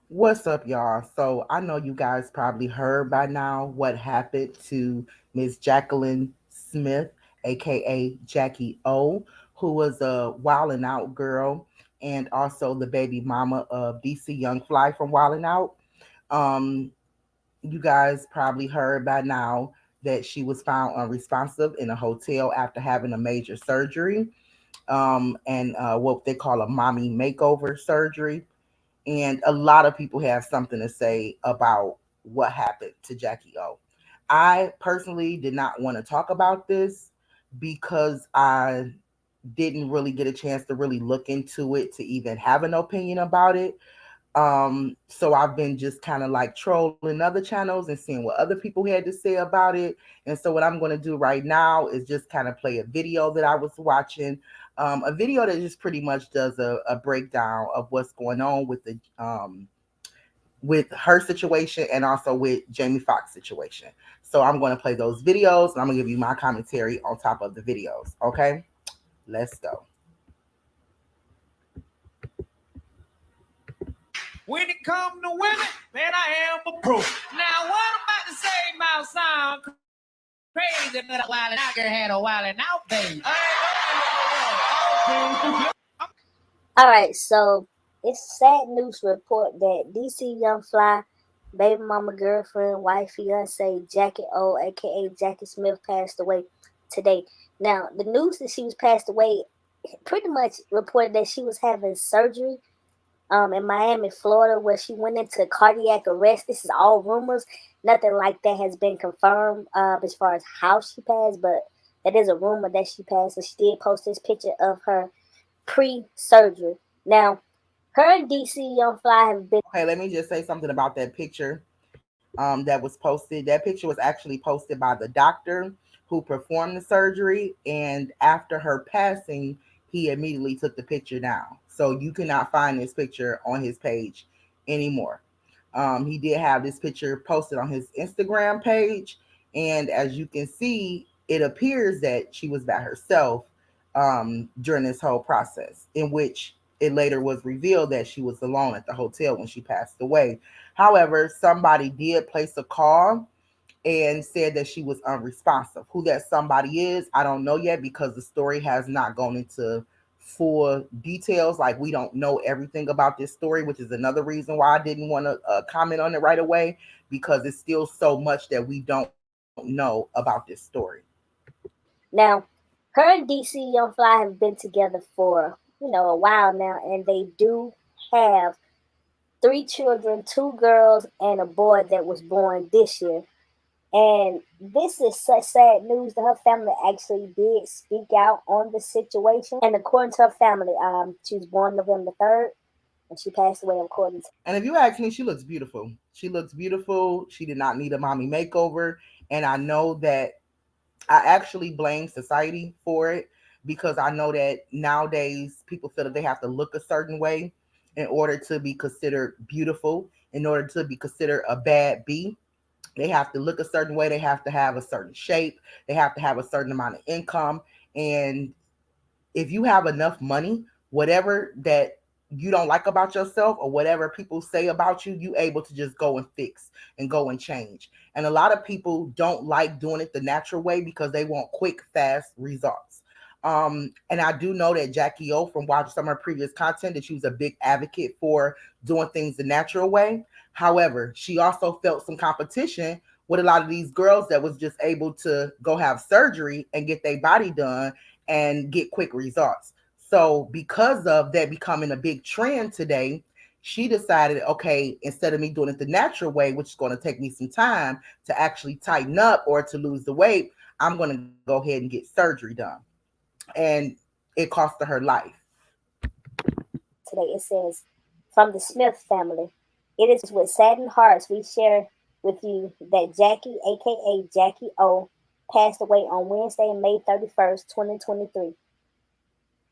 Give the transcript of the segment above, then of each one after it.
What's up, y'all? So I know you guys probably heard by now what happened to Miss Jacqueline Smith, aka Jacky O, who was a Wild 'N Out girl and also the baby mama of DC Young Fly from Wild 'N Out. Um, you guys probably heard by now that she was found unresponsive in a hotel after having a major surgery, and what they call a mommy makeover surgery, and a lot of people have something to say about what happened to Jacky O. I personally did not want to talk about this because I didn't really get a chance to really look into it to even have an opinion about it. So I've been just kind of like trolling other channels and seeing what other people had to say about it. And so what I'm going to do right now is just kind of play a video that I was watching, a video that just pretty much does a breakdown of what's going on with her situation and also with Jamie Foxx situation. So I'm going to play those videos and I'm going to give you my commentary on top of the videos. Okay, let's go. When it comes to women, man, I am a pro. Now, what I'm about to say might sound crazy, but a while and I can had a while and out, baby. All right, so it's sad news to report that DC Young Fly, baby mama, girlfriend, wife, fiance, Jacky O, aka Jackie Smith, passed away today. Now, the news that she was passed away pretty much reported that she was having surgery in Miami, Florida, where she went into cardiac arrest. This is all rumors. Nothing like that has been confirmed as far as how she passed, but that is a rumor that she passed. So she did post this picture of her pre-surgery. Now, her and DC Young Fly have been. Okay, let me just say something about that picture that was posted. That picture was actually posted by the doctor who performed the surgery. And after her passing, he immediately took the picture down. So you cannot find this picture on his page anymore. He did have this picture posted on his Instagram page. And as you can see, it appears that she was by herself during this whole process, in which it later was revealed that she was alone at the hotel when she passed away. However, somebody did place a call and said that she was unresponsive. Who that somebody is, I don't know yet because the story has not gone into full details. Like, we don't know everything about this story, which is another reason why I didn't want to comment on it right away, because it's still so much that we don't know about this story. Now, her and DC Young Fly have been together for, a while now, and they do have three children, two girls and a boy that was born this year. And this is such sad news that her family actually did speak out on the situation. And according to her family, she was born November 3rd, and she passed away according to. And if you ask me, she looks beautiful. She looks beautiful. She did not need a mommy makeover. And I know that I actually blame society for it, because I know that nowadays people feel that they have to look a certain way in order to be considered beautiful, in order to be considered a bad B. They have to look a certain way. They have to have a certain shape. They have to have a certain amount of income. And if you have enough money, whatever that you don't like about yourself or whatever people say about you, you able to just go and fix and go and change. And a lot of people don't like doing it the natural way because they want quick, fast results. And I do know that Jacky O, from watching some of her previous content, that she was a big advocate for doing things the natural way. However, she also felt some competition with a lot of these girls that was just able to go have surgery and get their body done and get quick results. So, because of that becoming a big trend today, she decided, okay, instead of me doing it the natural way, which is going to take me some time to actually tighten up or to lose the weight, I'm going to go ahead and get surgery done. And it cost her life. Today it says, from the Smith family, it is with saddened hearts we share with you that Jacky, aka Jacky O, passed away on Wednesday, May 31st, 2023.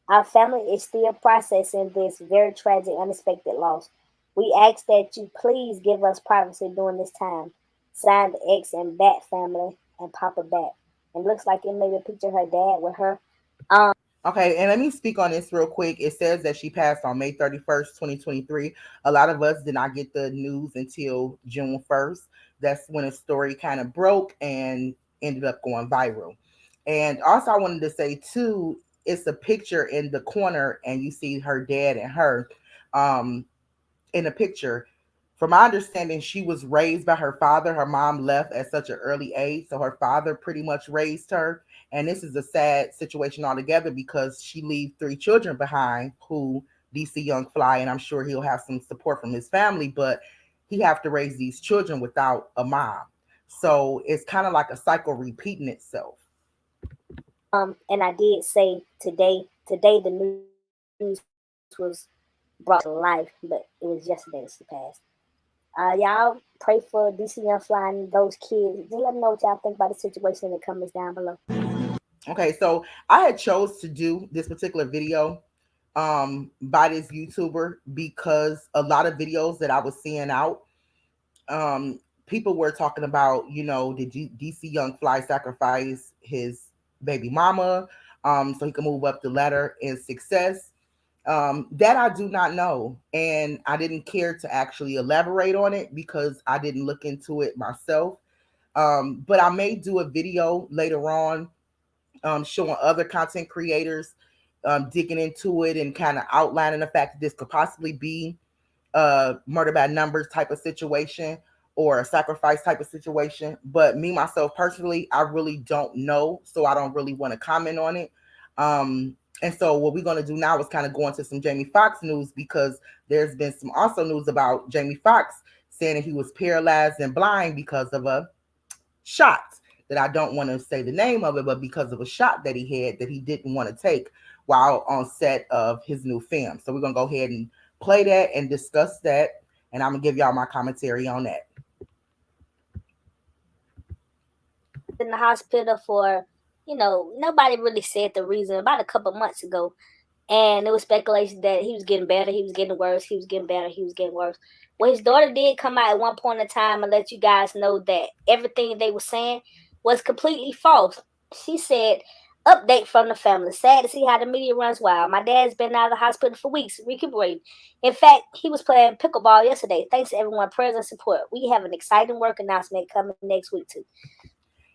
Our family is still processing this very tragic, unexpected loss. We ask that you please give us privacy during this time. Signed the X and Bat family and Papa Bat. And looks like it made a picture of her dad with her. Okay, and let me speak on this real quick. It says that she passed on May 31st, 2023. A lot of us did not get the news until June 1st. That's when a story kind of broke and ended up going viral. And also, I wanted to say, too, it's a picture in the corner, and you see her dad and her. Um, in the picture. From my understanding, she was raised by her father. Her mom left at such an early age, so her father pretty much raised her. And this is a sad situation altogether because she leaves three children behind who DC Young Fly, and I'm sure he'll have some support from his family, but he have to raise these children without a mom. So it's kind of like a cycle repeating itself. And I did say today the news was brought to life, but it was yesterday that she passed. Y'all pray for DC Young Fly and those kids. Just let me know what y'all think about the situation in the comments down below. Okay, so I had chose to do this particular video by this YouTuber because a lot of videos that I was seeing out, people were talking about, did DC Young Fly sacrifice his baby mama so he could move up the ladder in success? That I do not know, and I didn't care to actually elaborate on it because I didn't look into it myself. But I may do a video later on showing other content creators digging into it and kind of outlining the fact that this could possibly be a murder by numbers type of situation or a sacrifice type of situation. But me myself personally, I really don't know, so I don't really want to comment on it. And so what we're going to do now is kind of go into some Jamie Foxx news because there's been some also news about Jamie Foxx saying that he was paralyzed and blind because of a shot that I don't want to say the name of it, but because of a shot that he had that he didn't want to take while on set of his new film. So we're gonna go ahead and play that and discuss that, and I'm gonna give y'all my commentary on that. He was in the hospital for, nobody really said the reason about a couple months ago. And there was speculation that he was getting better, he was getting worse, he was getting better, he was getting worse. Well, his daughter did come out at one point in time and let you guys know that everything they were saying was completely false. She said, "Update from the family. Sad to see how the media runs wild. My dad's been out of the hospital for weeks, recuperating. In fact, he was playing pickleball yesterday. Thanks to everyone prayers and support. We have an exciting work announcement coming next week too."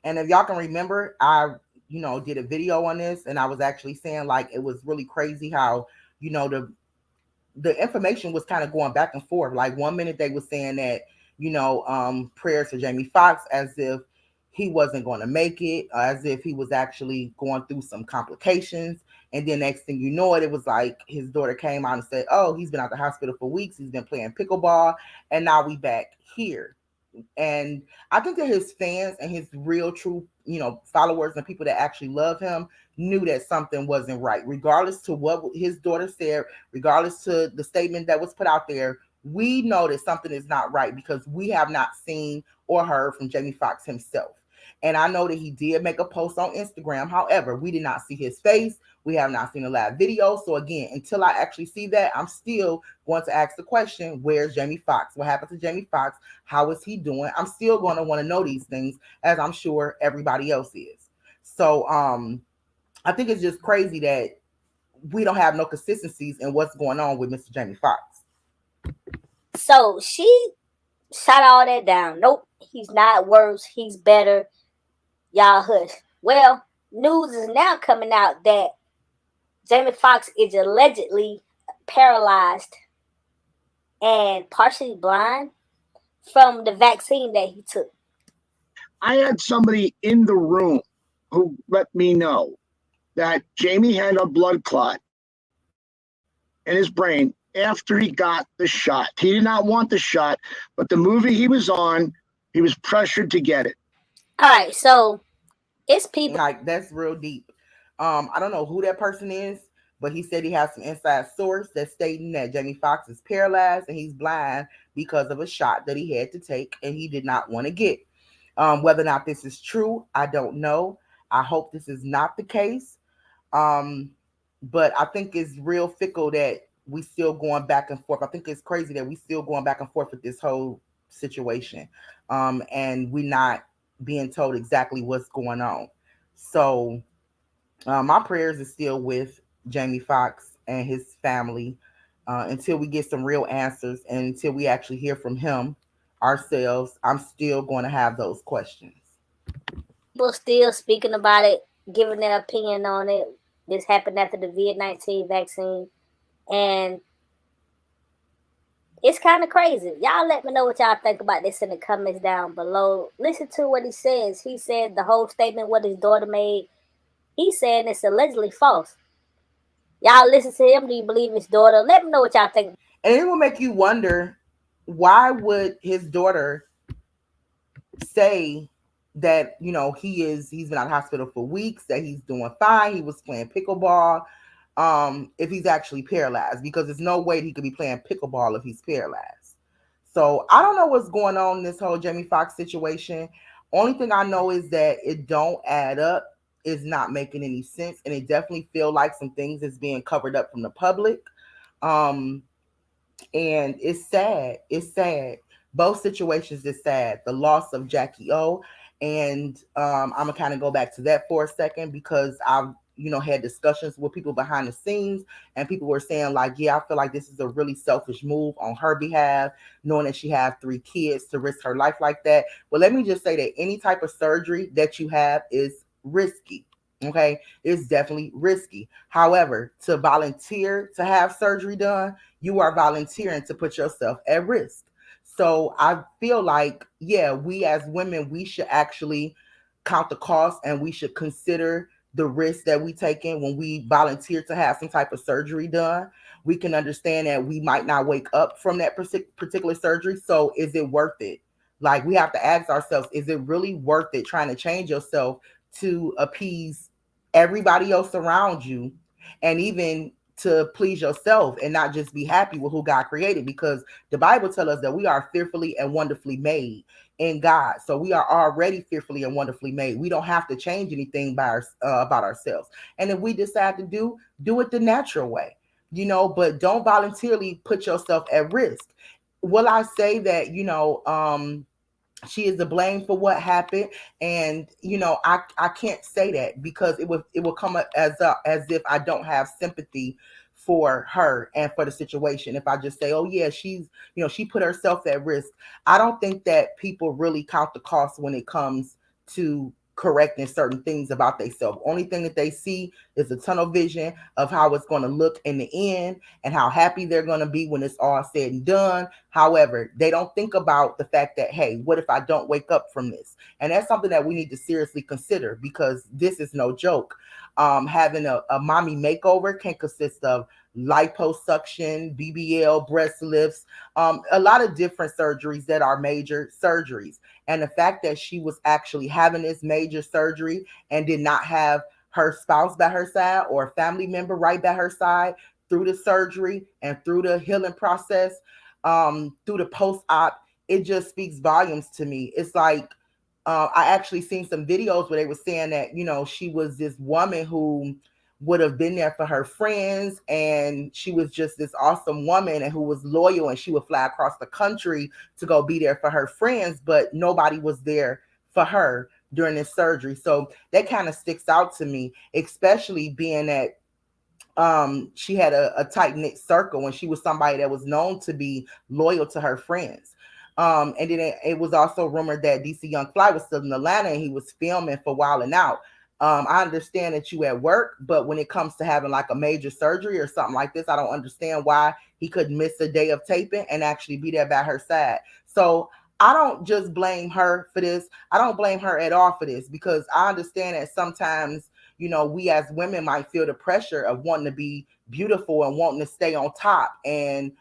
And if y'all can remember, I did a video on this, and I was actually saying like it was really crazy how the information was kind of going back and forth. Like 1 minute they were saying that, prayers for Jamie Foxx as if he wasn't going to make it, as if he was actually going through some complications. And then next thing you know it was like his daughter came out and said, "Oh, he's been out the hospital for weeks. He's been playing pickleball, and now we back here." And I think that his fans and his real true, followers and people that actually love him knew that something wasn't right, regardless to what his daughter said, regardless to the statement that was put out there. We know that something is not right because we have not seen or heard from Jamie Foxx himself. And I know that he did make a post on Instagram. However, we did not see his face. We have not seen a live video. So again, until I actually see that, I'm still going to ask the question, where's Jamie Foxx? What happened to Jamie Foxx? How is he doing? I'm still going to want to know these things, as I'm sure everybody else is. So I think it's just crazy that we don't have no consistencies in what's going on with Mr. Jamie Foxx. So she shot all that down. Nope, he's not worse. He's better. Y'all hush. Well, news is now coming out that Jamie Foxx is allegedly paralyzed and partially blind from the vaccine that he took. I had somebody in the room who let me know that Jamie had a blood clot in his brain after he got the shot. He did not want the shot, but the movie he was on, he was pressured to get it. All right, so it's people. Like that's real deep. I don't know who that person is, but he said he has some inside source that's stating that Jamie Foxx is paralyzed and he's blind because of a shot that he had to take and he did not want to get. Whether or not this is true, I don't know. I hope this is not the case. Um, but I think it's real fickle that we still going back and forth. I think it's crazy that we still going back and forth with this whole situation. And we not being told exactly what's going on. So My prayers is still with Jamie Foxx and his family until we get some real answers and until we actually hear from him ourselves. I'm still going to have those questions. People still speaking about it, giving their opinion on it. This happened after the COVID-19 vaccine, and it's kind of crazy. Y'all let me know what y'all think about this in the comments down below. Listen to what he says. He said the whole statement what his daughter made. He's saying it's allegedly false. Y'all listen to him. Do you believe his daughter? Let me know what y'all think. And it will make you wonder, why would his daughter say that, he's been out of hospital for weeks, that he's doing fine, he was playing pickleball, if he's actually paralyzed, because there's no way he could be playing pickleball if he's paralyzed. So I don't know what's going on in this whole Jamie Foxx situation. Only thing I know is that it don't add up, is not making any sense, and it definitely feel like some things is being covered up from the public. um and it's sad. It's sad. Both situations is sad. The loss of Jacky O, and I'm gonna kind of go back to that for a second, because I've had discussions with people behind the scenes, and people were saying like, yeah, I feel like this is a really selfish move on her behalf, knowing that she has 3 kids, to risk her life like that. But let me just say that any type of surgery that you have is risky. Okay, it's definitely risky. However, to volunteer to have surgery done, you are volunteering to put yourself at risk. So I feel like, yeah, we as women, we should actually count the cost, and we should consider the risk that we take in when we volunteer to have some type of surgery done. We can understand that we might not wake up from that particular surgery. So is it worth it? Like, we have to ask ourselves, is it really worth it trying to change yourself to appease everybody else around you, and even to please yourself, and not just be happy with who God created? Because the Bible tells us that we are fearfully and wonderfully made in God. So we are already fearfully and wonderfully made. We don't have to change anything about ourselves. And if we decide to do it the natural way, but don't voluntarily put yourself at risk. Will I say that, she is to blame for what happened? And I can't say that, because it will come as if I don't have sympathy for her and for the situation if I just say, oh yeah, she put herself at risk. I don't think that people really count the cost when it comes to correcting certain things about themselves. Only thing that they see is a tunnel vision of how it's going to look in the end, and how happy they're going to be when it's all said and done. However, they don't think about the fact that, hey, what if I don't wake up from this? And that's something that we need to seriously consider, because this is no joke. Having a mommy makeover can consist of liposuction, BBL, breast lifts, a lot of different surgeries that are major surgeries. And the fact that she was actually having this major surgery and did not have her spouse by her side, or a family member right by her side through the surgery and through the healing process, through the post-op, it just speaks volumes to me. It's like, I actually seen some videos where they were saying that, she was this woman who would have been there for her friends, and she was just this awesome woman, and who was loyal, and she would fly across the country to go be there for her friends, but nobody was there for her during this surgery. So that kind of sticks out to me, especially being that she had a tight knit circle, and she was somebody that was known to be loyal to her friends. And then it was also rumored that DC Young Fly was still in Atlanta, and he was filming for Wildin' Out. I understand that you at work, but when it comes to having like a major surgery or something like this, I don't understand why he couldn't miss a day of taping and actually be there by her side. So I don't just blame her for this. I don't blame her at all for this, because I understand that sometimes, we as women might feel the pressure of wanting to be beautiful and wanting to stay on top. And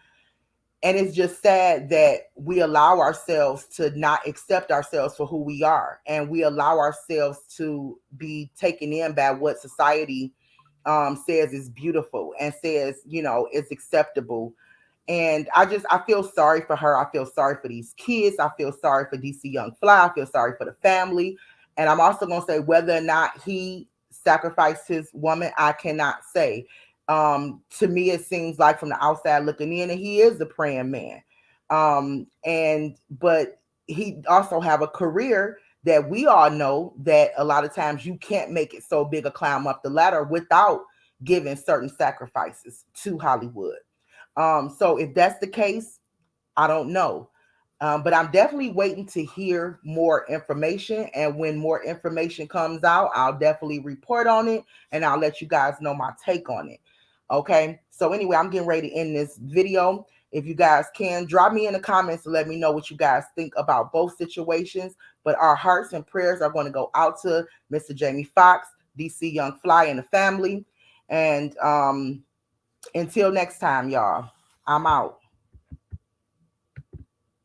it's just sad that we allow ourselves to not accept ourselves for who we are. And we allow ourselves to be taken in by what society says is beautiful and says, is acceptable. And I feel sorry for her. I feel sorry for these kids. I feel sorry for DC Young Fly. I feel sorry for the family. And I'm also going to say, whether or not he sacrificed his woman, I cannot say. To me, it seems like from the outside looking in, and he is a praying man. But he also have a career that we all know that a lot of times you can't make it so big a climb up the ladder without giving certain sacrifices to Hollywood. So if that's the case, I don't know. But I'm definitely waiting to hear more information. And when more information comes out, I'll definitely report on it and I'll let you guys know my take on it. Okay. So, anyway, I'm getting ready to end this video. If you guys can, drop me in the comments to let me know what you guys think about both situations. But our hearts and prayers are going to go out to Mr. Jamie Foxx, DC Young Fly, and the family. And until next time, y'all, I'm out.